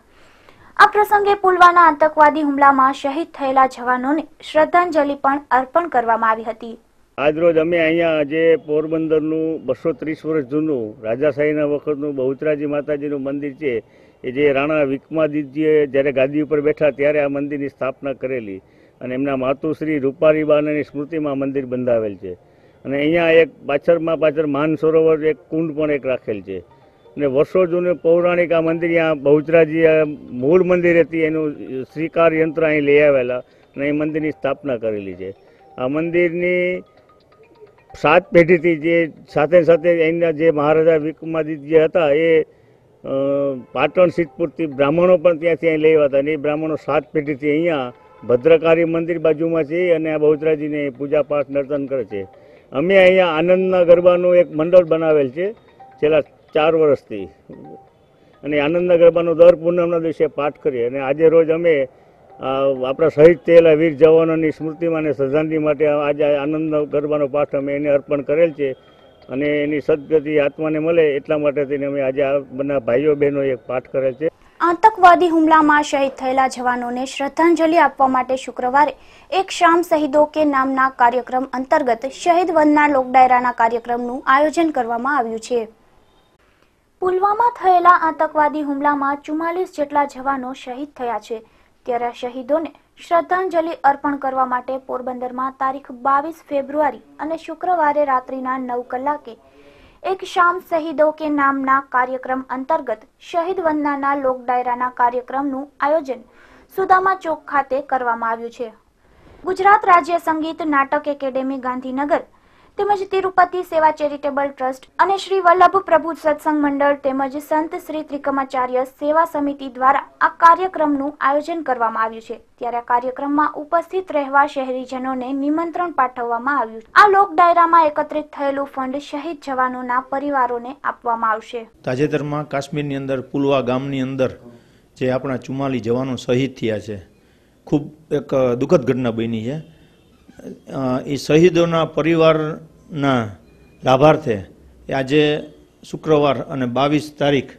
આ પ્રસંગે પુલવાના આતંકવાદી હુમલામાં શહીદ થયેલા જવાનોને શ્રદ્ધાંજલિ પણ અર્પણ કરવામાં આવી હતી। આજરોજ અમે અહીંયા જે પોરબંદરનું 230 વર્ષ જૂનું રાજાશાહીના વખતનું બહુચરાજી માતાજીનું મંદિર છે, એ જે રાણા વિક્રમાદિત્યે જ્યારે ગાદી ઉપર બેઠા ત્યારે આ મંદિરની સ્થાપના કરેલી અને એમના માતુશ્રી રૂપારીબાની સ્મૃતિમાં મંદિર બંધાવેલ છે. અને અહીંયા એક પાછળ માન સરોવર એક કુંડ પણ એક રાખેલ છે. અને વર્ષો જૂનું પૌરાણિક આ મંદિર, અહીંયા બહુચરાજી મૂળ મંદિર હતી, એનું શ્રીકાર યંત્ર અહીં લઈ આવેલા અને એ મંદિરની સ્થાપના કરેલી છે. આ મંદિરની 7 પેઢીથી જે સાથે અહીંના જે મહારાજા વિક્રમાદિત્ય હતા એ પાટણ સિદ્ધપુરથી બ્રાહ્મણો પણ ત્યાંથી અહીં લઈ આવ્યા હતા અને એ બ્રાહ્મણો 7 પેઢીથી અહીંયા ભદ્રકાળી મંદિર બાજુમાં છે અને આ બહુચરાજીને પૂજા પાઠ નર્તન કરે છે. અમે અહીંયા આનંદના ગરબાનું એક મંડળ બનાવેલ છે છેલ્લા 4 વર્ષથી, અને આનંદના ગરબાનો દર પૂનમના દિવસે પાઠ કરીએ. અને આજે રોજ અમે આપણા શહીદ થયેલા વીર જવાનોની સ્મૃતિમાં અને શ્રદ્ધાંજલિ માટે આજે આનંદના ગરબાનો પાઠ અમે એને અર્પણ કરેલ છે અને એની સદગતિ આત્માને મળે એટલા માટે થઈને અમે આજે આ બધા ભાઈઓ બહેનો એક પાઠ કરેલ છે. આતંકવાદી હુમલામાં શહીદ થયેલા જવાનોને શ્રદ્ધાંજલિ આપવા માટે શુક્રવારે એક શામ શહીદો કે નામના કાર્યક્રમ અંતર્ગત શહીદ વંદના લોકડાયરાના કાર્યક્રમનું આયોજન કરવામાં આવ્યું છે. પુલવામા થયેલા આતંકવાદી હુમલામાં 44 જેટલા જવાનો શહીદ થયા છે. ત્યારે શહીદોને શ્રદ્ધાંજલિ અર્પણ કરવા માટે પોરબંદરમાં તારીખ 22 ફેબ્રુઆરી અને શુક્રવારે રાત્રિના 9 કલાકે એક શામ શહીદો કે નામના કાર્યક્રમ અંતર્ગત શહીદ વંદનાના લોક ડાયરાના કાર્યક્રમનું આયોજન સુદામા ચોક ખાતે કરવામાં આવ્યું છે. ગુજરાત રાજ્ય સંગીત નાટક એકેડેમી ગાંધીનગર તેમજ તિરુપતિ સેવા ચેરિટેબલ ટ્રસ્ટ અને શ્રી વલ્લભ પ્રભુ સત્સંગ મંડળ તેમજ સંત શ્રી ત્રિકમાચાર્ય સેવા સમિતિ દ્વારા આ કાર્યક્રમનું આયોજન કરવામાં આવ્યું છે. ત્યારે આ કાર્યક્રમમાં ઉપસ્થિત રહેવા શહેરીજનોને નિમંત્રણ પાઠવવામાં આવ્યું. આ લોક ડાયરામાં એકત્રિત થયેલું ફંડ શહીદ જવાનોના પરિવારોને આપવામાં આવશે. તાજેતરમાં કાશ્મીરની અંદર પુલવા ગામની અંદર જે આપણા 44 જવાનો શહીદ થયા છે, ખૂબ એક દુઃખદ ઘટના બની છે. એ શહીદોના પરિવારના લાભાર્થે આજે શુક્રવાર અને 22 તારીખ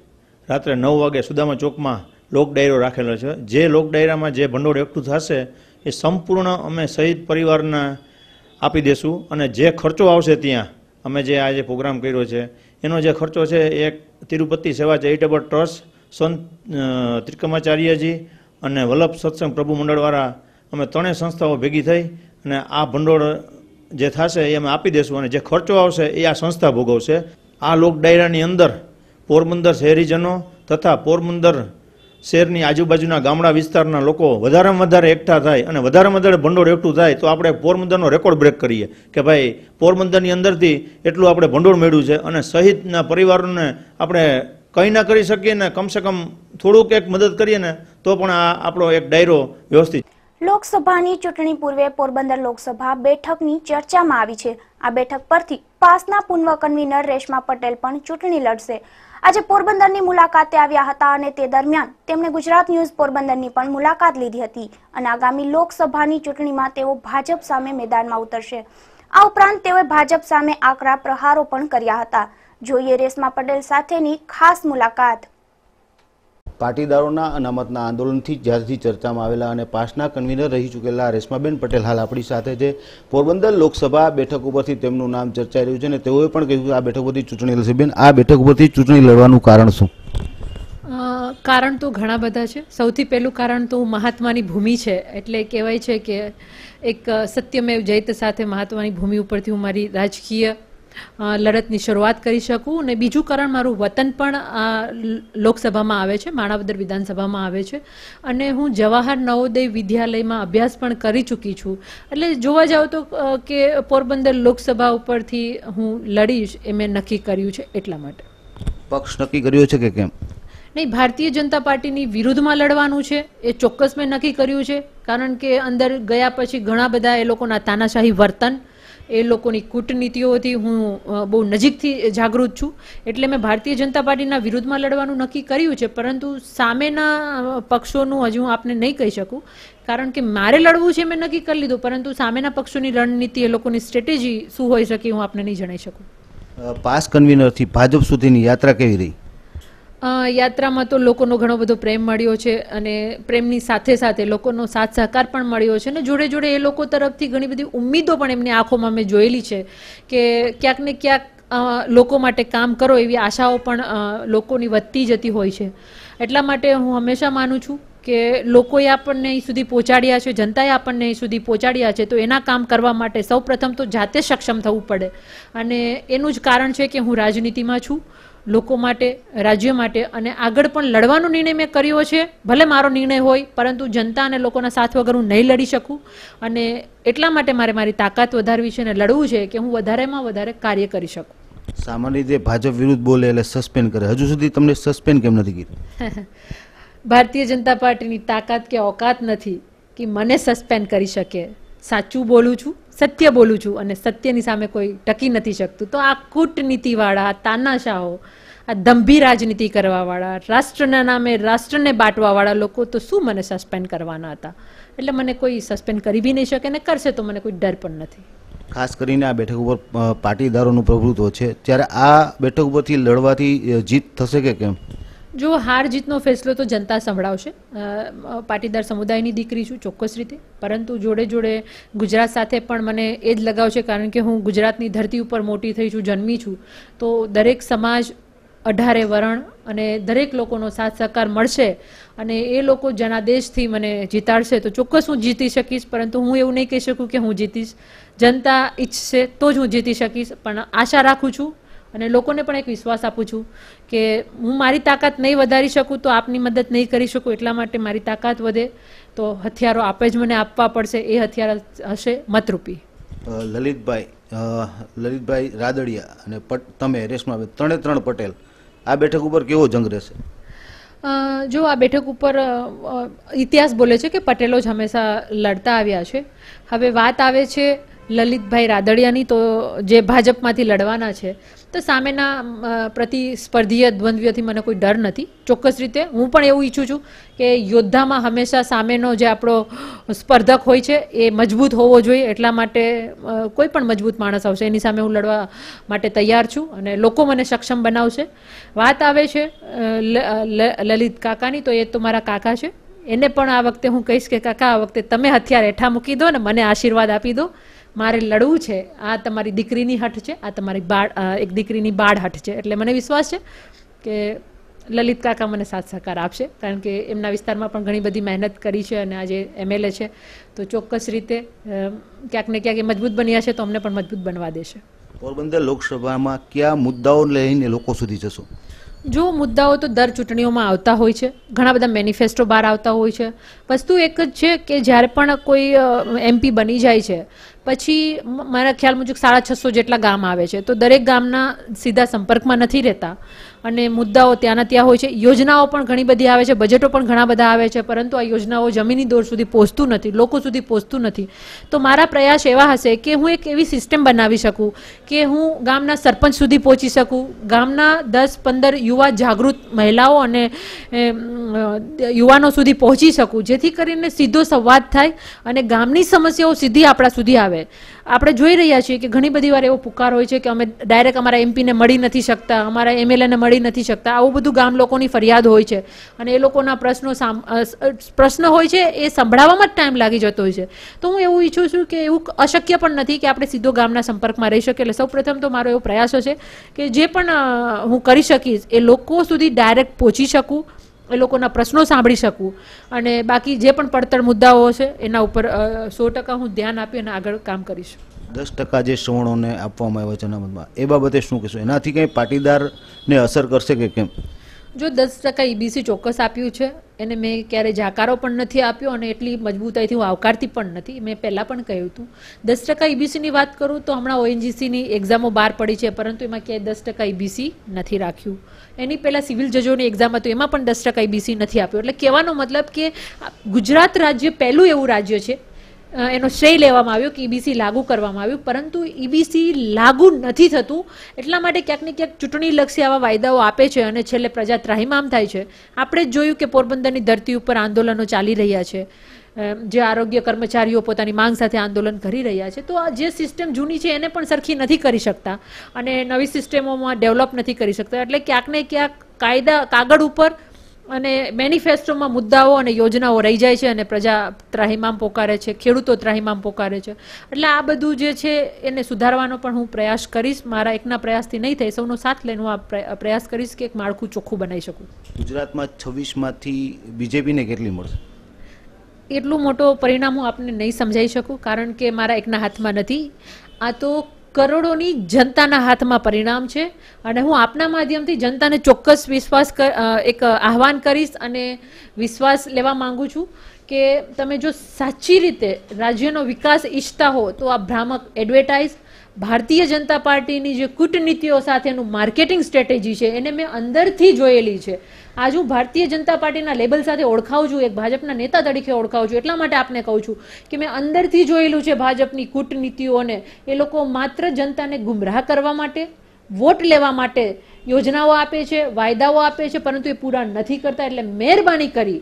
રાત્રે 9 વાગે સુદામા ચોકમાં લોક ડાયરો રાખેલો છે. જે લોક ડાયરામાં જે ભંડોળ એકઠું થશે એ સંપૂર્ણ અમે શહીદ પરિવારને આપી દેશું અને જે ખર્ચો આવશે ત્યાં અમે જે આજે પ્રોગ્રામ કર્યો છે એનો જે ખર્ચો છે એ તિરુપતિ સેવા ચેરિટેબલ ટ્રસ્ટ, સંત ત્રિકમાચાર્યજી અને વલ્લભ સત્સંગ પ્રભુ મંડળવાળા અમે 3 સંસ્થાઓ ભેગી થઈ અને આ ભંડોળ જે થશે એ અમે આપી દેશું અને જે ખર્ચો આવશે એ આ સંસ્થા ભોગવશે. આ લોક ડાયરાની અંદર પોરબંદર શહેરીજનો તથા પોરબંદર શહેરની આજુબાજુના ગામડા વિસ્તારના લોકો વધારેમાં વધારે એકઠા થાય અને વધારેમાં વધારે ભંડોળ એકઠું થાય તો આપણે પોરબંદરનો રેકોર્ડ બ્રેક કરીએ કે ભાઈ પોરબંદરની અંદરથી એટલું આપણે ભંડોળ મેળવ્યું છે અને શહીદના પરિવારોને આપણે કંઈ ના કરી શકીએ ને કમસે કમ થોડુંક એક મદદ કરીએ ને તો પણ આ આપણો એક ડાયરો વ્યવસ્થિત. લોકસભાની ચૂંટણી પૂર્વે પોરબંદર લોકસભા બેઠકની ચર્ચામાં આવી છે. આ બેઠક પરથી પાસના પૂર્વ કન્વીનર રેશમા પટેલ પણ ચૂંટણી લડશે. આજે પોરબંદરની મુલાકાતે આવ્યા હતા અને તે દરમિયાન તેમણે ગુજરાત ન્યૂઝ પોરબંદરની પણ મુલાકાત લીધી હતી અને આગામી લોકસભાની ચૂંટણીમાં તેઓ ભાજપ સામે મેદાનમાં ઉતરશે. આ ઉપરાંત તેઓએ ભાજપ સામે આકરા પ્રહારો પણ કર્યા હતા. જોઈએ રેશમા પટેલ સાથેની ખાસ મુલાકાત. પાટીદારોના અનામતના આંદોલનથી જ્યારથી ચર્ચામાં આવેલા અને પાસના કન્વીનર રહી ચૂકેલા રેશમાબેન પટેલ હાલ આપણી સાથે છે. પોરબંદર લોકસભા બેઠક ઉપરથી તેમનું નામ ચર્ચાઈ રહ્યું છે અને તેઓએ પણ કહ્યું કે આ બેઠક ઉપરથી ચૂંટણી લડશે. બેન, આ બેઠક ઉપરથી ચૂંટણી લડવાનું કારણ શું? કારણ તો ઘણા બધા છે. સૌથી પહેલું કારણ તો મહાત્માની ભૂમિ છે. એટલે કહેવાય છે કે એક સત્યમેવ જયતે સાથે મહાત્માની ભૂમિ ઉપરથી હું મારી રાજકીય લડતની શરૂઆત કરી શકું. અને બીજું કારણ મારું વતન પણ આ લોકસભામાં આવે છે, માણાવદર વિધાનસભામાં આવે છે અને હું જવાહર નવોદય વિદ્યાલયમાં અભ્યાસ પણ કરી ચૂકી છું. એટલે જોવા જાવ તો કે પોરબંદર લોકસભા ઉપરથી હું લડીશ એ મેં નક્કી કર્યું છે. એટલા માટે પક્ષ નક્કી કર્યો છે કે કેમ? નહીં, ભારતીય જનતા પાર્ટીની વિરુદ્ધમાં લડવાનું છે એ ચોક્કસ મેં નક્કી કર્યું છે. કારણ કે અંદર ગયા પછી ઘણા બધા એ લોકોના તાનાશાહી વર્તન, એ લોકોની કૂટનીતિઓથી હું બહુ નજીકથી જાગૃત છું. એટલે મેં ભારતીય જનતા પાર્ટીના વિરુદ્ધમાં લડવાનું નક્કી કર્યું છે. પરંતુ સામેના પક્ષોનું હજુ હું આપને નહીં કહી શકું કારણ કે મારે લડવું છે મેં નક્કી કરી લીધું, પરંતુ સામેના પક્ષોની રણનીતિ, એ લોકોની સ્ટ્રેટેજી શું હોઈ શકે હું આપને નહીં જણાવી શકું. પાસ કન્વીનરથી ભાજપ સુધીની યાત્રા કેવી રહી? યાત્રામાં તો લોકોનો ઘણો બધો પ્રેમ મળ્યો છે અને પ્રેમની સાથે સાથે લોકોનો સાથ સહકાર પણ મળ્યો છે અને જોડે જોડે એ લોકો તરફથી ઘણી બધી ઉમ્મીદો પણ એમની આંખોમાં મેં જોયેલી છે કે ક્યાંક ને ક્યાંક લોકો માટે કામ કરો એવી આશાઓ પણ લોકોની વધતી જતી હોય છે. એટલા માટે હું હંમેશા માનું છું કે લોકોએ આપણને અહીં સુધી પહોંચાડ્યા છે, જનતાએ આપણને અહીં સુધી પહોંચાડ્યા છે, તો એના કામ કરવા માટે સૌ પ્રથમ તો જાતે સક્ષમ થવું પડે અને એનું જ કારણ છે કે હું રાજનીતિમાં છું, લોકો માટે, રાજ્ય માટે અને આગળ પણ લડવાનો નિર્ણય મેં કર્યો છે. ભલે મારો નિર્ણય હોય પરંતુ જનતા અને લોકોના સાથ વગર હું નહીં લડી શકું અને એટલા માટે મારે મારી તાકાત વધારવી છે અને લડવું છે કે હું વધારેમાં વધારે કાર્ય કરી શકું. સામાન્ય રીતે ભાજપ વિરુદ્ધ બોલે એટલે સસ્પેન્ડ કરે, હજુ સુધી તમને સસ્પેન્ડ કેમ નથી કીધું? ભારતીય જનતા પાર્ટીની તાકાત કે ઓકાત નથી કે મને સસ્પેન્ડ કરી શકે. સાચું બોલું છું, સત્ય બોલું છું અને સત્યની સામે કોઈ ટકી નથી શકતું. તો આ કૂટનીતિવાળા, તાનાશાહો, આ દંભી રાજનીતિ કરવાવાળા, રાષ્ટ્રના નામે રાષ્ટ્રને બાંટવાવાળા લોકો તો શું મને સસ્પેન્ડ કરવાના હતા? એટલે મને કોઈ સસ્પેન્ડ કરી બી નહીં શકે ને કરશે તો મને કોઈ ડર પણ નથી. ખાસ કરીને આ બેઠક ઉપર પાટીદારોનું પ્રભુત્વ છે, ત્યારે આ બેઠક ઉપરથી લડવાથી જીત થશે કે કેમ? જો હાર જીતનો ફેસલો તો જનતા સંભળાવશે. પાટીદાર સમુદાયની દીકરી છું ચોક્કસ રીતે, પરંતુ જોડે જોડે ગુજરાત સાથે પણ મને એ જ લગાવ છે કારણ કે હું ગુજરાતની ધરતી ઉપર મોટી થઈ છું, જન્મી છું. તો દરેક સમાજ, 18 વર્ણ અને દરેક લોકોનો સાથ સહકાર મળશે અને એ લોકો જનાદેશથી મને જીતાડશે તો ચોક્કસ હું જીતી શકીશ. પરંતુ હું એવું નહીં કહી શકું કે હું જીતીશ. જનતા ઈચ્છશે તો જ હું જીતી શકીશ, પણ આશા રાખું છું અને લોકોને પણ એક વિશ્વાસ આપું છું કે હું મારી તાકાત નહીં વધારી શકું તો આપની મદદ નહીં કરી શકું. એટલા માટે મારી તાકાત વધે તો હથિયારો આપે જ મને આપવા પડશે. એ હથિયાર હશે મતરૂપી. લલિતભાઈ રાદડિયા અને તમે રેશમાબેન, 3 પટેલ, આ બેઠક ઉપર કેવો જંગ રહેશે? જો આ બેઠક ઉપર ઇતિહાસ બોલે છે કે પટેલો જ હંમેશા લડતા આવ્યા છે. હવે વાત આવે છે લલિતભાઈ રાદડિયાની, તો જે ભાજપમાંથી લડવાના છે તો સામેના પ્રતિસ્પર્ધીય દ્વંદ્વથી મને કોઈ ડર નથી. ચોક્કસ રીતે હું પણ એવું ઈચ્છું છું કે યોદ્ધામાં હંમેશા સામેનો જે આપણો સ્પર્ધક હોય છે એ મજબૂત હોવો જોઈએ. એટલા માટે કોઈ પણ મજબૂત માણસ આવશે એની સામે હું લડવા માટે તૈયાર છું અને લોકો મને સક્ષમ બનાવશે. વાત આવે છે લલિત કાકાની, તો એ તો મારા કાકા છે. એને પણ આ વખતે હું કહીશ કે કાકા આ વખતે તમે હથિયાર હેઠા મૂકી દો ને મને આશીર્વાદ આપી દો. મારે લડવું છે. આ તમારી દીકરીની હઠ છે, આ તમારી એક દીકરીની બાળ હઠ છે. એટલે મને વિશ્વાસ છે કે લલિત કાકા મને સાથ સહકાર આપશે કારણ કે એમના વિસ્તારમાં પણ ઘણી બધી મહેનત કરી છે અને આજે MLA છે. તો ચોક્કસ રીતે ક્યાંક ને ક્યાંક એ મજબૂત બન્યા છે તો અમને પણ મજબૂત બનવા દેશે. પોરબંદર લોકસભામાં કયા મુદ્દાઓ લઈને લોકો સુધી જશો? જો મુદ્દાઓ તો દર ચૂંટણીઓમાં આવતા હોય છે, ઘણા બધા મેનિફેસ્ટો બહાર આવતા હોય છે. વસ્તુ એક જ છે કે જ્યારે પણ કોઈ MP બની જાય છે પછી મારા ખ્યાલ મુજબ 650 જેટલા ગામ આવે છે તો દરેક ગામના સીધા સંપર્કમાં નથી રહેતા અને મુદ્દાઓ ત્યાંના ત્યાં હોય છે. યોજનાઓ પણ ઘણી બધી આવે છે, બજેટો પણ ઘણા બધા આવે છે, પરંતુ આ યોજનાઓ જમીની દોર સુધી પહોંચતું નથી, લોકો સુધી પહોંચતું નથી. તો મારા પ્રયાસ એવા હશે કે હું એક એવી સિસ્ટમ બનાવી શકું કે હું ગામના સરપંચ સુધી પહોંચી શકું, ગામના 10-15 યુવા જાગૃત મહિલાઓ અને યુવાનો સુધી પહોંચી શકું, જેથી કરીને સીધો સંવાદ થાય અને ગામની સમસ્યાઓ સીધી આપણા સુધી આવે. આપણે જોઈ રહ્યા છીએ કે ઘણી બધી વાર એવો પુકાર હોય છે કે અમે ડાયરેક્ટ અમારા MP ને મળી નથી શકતા, અમારા MLA ને મળી નથી શકતા. આવું બધું ગામ લોકોની ફરિયાદ હોય છે અને એ લોકોના પ્રશ્ન હોય છે એ સંભળાવવામાં જ ટાઈમ લાગી જતો હોય છે. તો હું એવું ઈચ્છું છું કે એવું અશક્ય પણ નથી કે આપણે સીધો ગામના સંપર્કમાં રહી શકીએ. એટલે સૌપ્રથમ તો મારો એવો પ્રયાસ છે કે જે પણ હું કરી શકીશ એ લોકો સુધી ડાયરેક્ટ પહોંચી શકું, એ લોકોના પ્રશ્નો સાંભળી શકું અને બાકી જે પણ પડતર મુદ્દાઓ છે એના ઉપર 100% હું ધ્યાન આપી અને આગળ કામ કરીશ. 10% જે સવર્ણોને આપવામાં આવ્યા છે અનામતમાં, એ બાબતે શું કહેશો? એનાથી કંઈ પાટીદારને અસર કરશે કે કેમ? જો 10% EBC ચોક્કસ આપ્યું છે એને મેં ક્યારે જાકારો પણ નથી આપ્યો અને એટલી મજબૂતાઈથી હું આવકારતી પણ નથી. મેં પહેલાં પણ કહ્યું હતું 10% EBCની વાત કરું તો હમણાં ONGCની એક્ઝામો બહાર પડી છે પરંતુ એમાં ક્યાંય 10% EBC નથી રાખ્યું. એની પહેલાં સિવિલ જજોની એક્ઝામ હતું એમાં પણ 10% EBC નથી આપ્યો. એટલે કહેવાનો મતલબ કે ગુજરાત રાજ્ય પહેલું એવું રાજ્ય છે એનો શ્રેય લેવામાં આવ્યો કે EBC લાગુ કરવામાં આવ્યું, પરંતુ EBC લાગુ નથી થતું. એટલા માટે ક્યાંક ને ક્યાંક ચૂંટણીલક્ષી આવા વાયદાઓ આપે છે અને છેલ્લે પ્રજા ત્રાહિમામ થાય છે. આપણે જ જોયું કે પોરબંદરની ધરતી ઉપર આંદોલનો ચાલી રહ્યા છે. જે આરોગ્ય કર્મચારીઓ પોતાની માંગ સાથે આંદોલન કરી રહ્યા છે. તો આ જે સિસ્ટમ જૂની છે એને પણ સરખી નથી કરી શકતા અને નવી સિસ્ટમોમાં ડેવલપ નથી કરી શકતા. એટલે ક્યાંક ને ક્યાંક કાગળ ઉપર અને મેનિફેસ્ટોમાં મુદ્દાઓ અને યોજનાઓ રહી જાય છે અને પ્રજા ત્રાહિમામ પોકારે છે, ખેડૂતો ત્રાહિમામ પોકારે છે. એટલે આ બધું જે છે એને સુધારવાનો પણ હું પ્રયાસ કરીશ. મારા એકના પ્રયાસથી નહીં થાય, સૌનો સાથ લઈને હું આ પ્રયાસ કરીશ કે એક માળખું ચોખ્ખું બનાવી શકું. ગુજરાતમાં 26માંથી બીજેપીને કેટલી મળશે? એટલું મોટો પરિણામ હું આપને નહીં સમજાવી શકું, કારણ કે મારા એકના હાથમાં નથી. આ તો કરોડોની જનતાના હાથમાં પરિણામ છે અને હું આપના માધ્યમથી જનતાને ચોક્કસ એક આહવાન કરીશ અને વિશ્વાસ લેવા માંગુ છું કે તમે જો સાચી રીતે રાજ્યનો વિકાસ ઈચ્છતા હો તો આ ભ્રામક એડવર્ટાઇઝ, ભારતીય જનતા પાર્ટીની જે કૂટનીતિઓ સાથેનું માર્કેટિંગ સ્ટ્રેટેજી છે એને મેં અંદરથી જોયેલી છે. આજ હું ભારતીય જનતા પાર્ટીના લેબલ સાથે ઓળખાવું છું, એક ભાજપના નેતા તરીકે ઓળખાવું છું. એટલા માટે આપને કહું છું કે મેં અંદરથી જોયેલું છે ભાજપની કૂટનીતિઓને. એ લોકો માત્ર જનતાને ગુમરાહ કરવા માટે, વોટ લેવા માટે યોજનાઓ આપે છે, વાયદાઓ આપે છે, પરંતુ એ પૂરા નથી કરતા. એટલે મહેરબાની કરી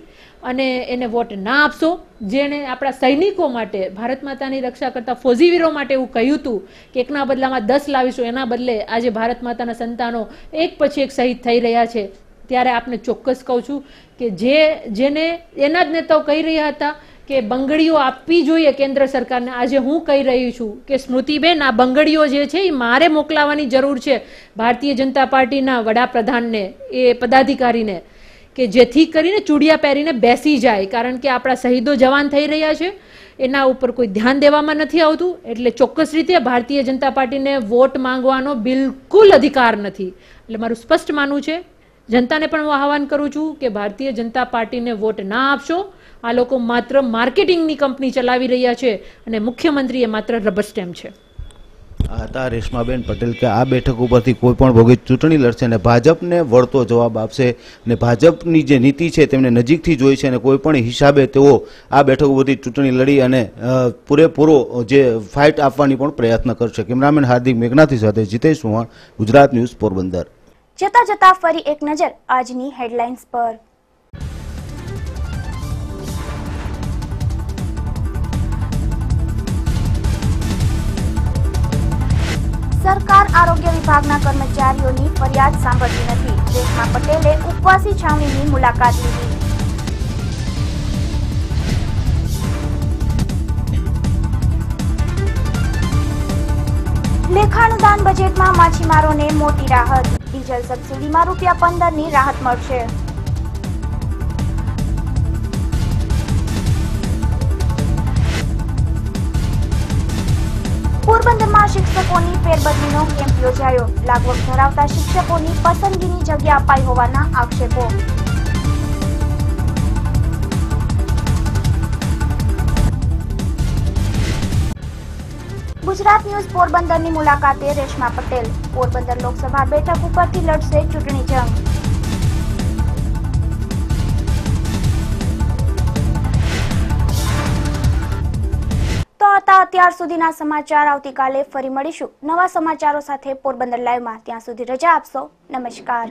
અને એને વોટ ના આપશો. જેણે આપણા સૈનિકો માટે, ભારત માતાની રક્ષા કરતા ફોજીવીરો માટે એવું કહ્યું હતું કે એકના બદલામાં 10 લાવીશું, એના બદલે આજે ભારત માતાના સંતાનો એક પછી એક શહીદ થઈ રહ્યા છે. ત્યારે આપને ચોક્કસ કહું છું કે જેને એના જ નેતાઓ કહી રહ્યા હતા કે બંગડીઓ આપવી જોઈએ કેન્દ્ર સરકારને, આજે હું કહી રહી છું કે સ્મૃતિબેન, આ બંગડીઓ જે છે એ મારે મોકલાવાની જરૂર છે ભારતીય જનતા પાર્ટીના વડાપ્રધાનને, એ પદાધિકારીને, કે જેથી કરીને ચૂડિયા પહેરીને બેસી જાય. કારણ કે આપણા શહીદો જવાન થઈ રહ્યા છે, એના ઉપર કોઈ ધ્યાન દેવામાં નથી આવતું. એટલે ચોક્કસ રીતે ભારતીય જનતા પાર્ટીને વોટ માંગવાનો બિલકુલ અધિકાર નથી. એટલે મારું સ્પષ્ટ માનવું છે, જનતાને પણ હું આહવાન કરું છું કે ભારતીય જનતા પાર્ટીને વોટ ના આપશો. આ લોકો માત્ર માર્કેટિંગની કંપની ચલાવી રહ્યા છે અને મુખ્યમંત્રી એ માત્ર રબર સ્ટેમ્પ છે. આ હતા રેશમાબેન પટેલ કે આ બેઠક ઉપરથી કોઈ પણ ભોગે ચૂંટણી લડશે અને ભાજપને વળતો જવાબ આપશે અને ભાજપની જે નીતિ છે તેમને નજીકથી જોઈ છે અને કોઈ પણ હિસાબે તેઓ આ બેઠક ઉપરથી ચૂંટણી લડી અને પૂરેપૂરો જે ફાઇટ આપવાની પણ પ્રયત્ન કરશે. કેમેરામેન હાર્દિક મેઘનાથી સાથે જીતેશ ચૌહાણ, ગુજરાત ન્યૂઝ, પોરબંદર. જતા જતા ફરી એક નજર આજની હેડલાઇન્સ પર. સરકાર આરોગ્ય વિભાગના કર્મચારીઓની ફરિયાદ સાંભળતી નથી. રેશમા પટેલે ઉપવાસી છાવણીની મુલાકાત લીધી. લેખાનુદાન બજેટમાં માછીમારોને મોટી રાહત. ડીઝલ સબસિડીમાં ₹15ની રાહત મળશે. પોરબંદરમાં શિક્ષકોની ફેરબદલીનો કેમ્પ યોજાયો. લાગવગ ધરાવતા શિક્ષકોની પસંદગીની જગ્યા અપાઈ હોવાના આક્ષેપો. ગુજરાત ન્યૂઝ પોરબંદરની મુલાકાતે રેશમા પટેલ. પોરબંદર લોકસભા બેઠક ઉપરથી લડશે ચૂંટણી જંગ. તો હતા અત્યાર સુધીના સમાચાર. આવતીકાલે ફરી મળીશું નવા સમાચારો સાથે પોરબંદર લાઈવમાં. ત્યાં સુધી રજા આપશો. નમસ્કાર.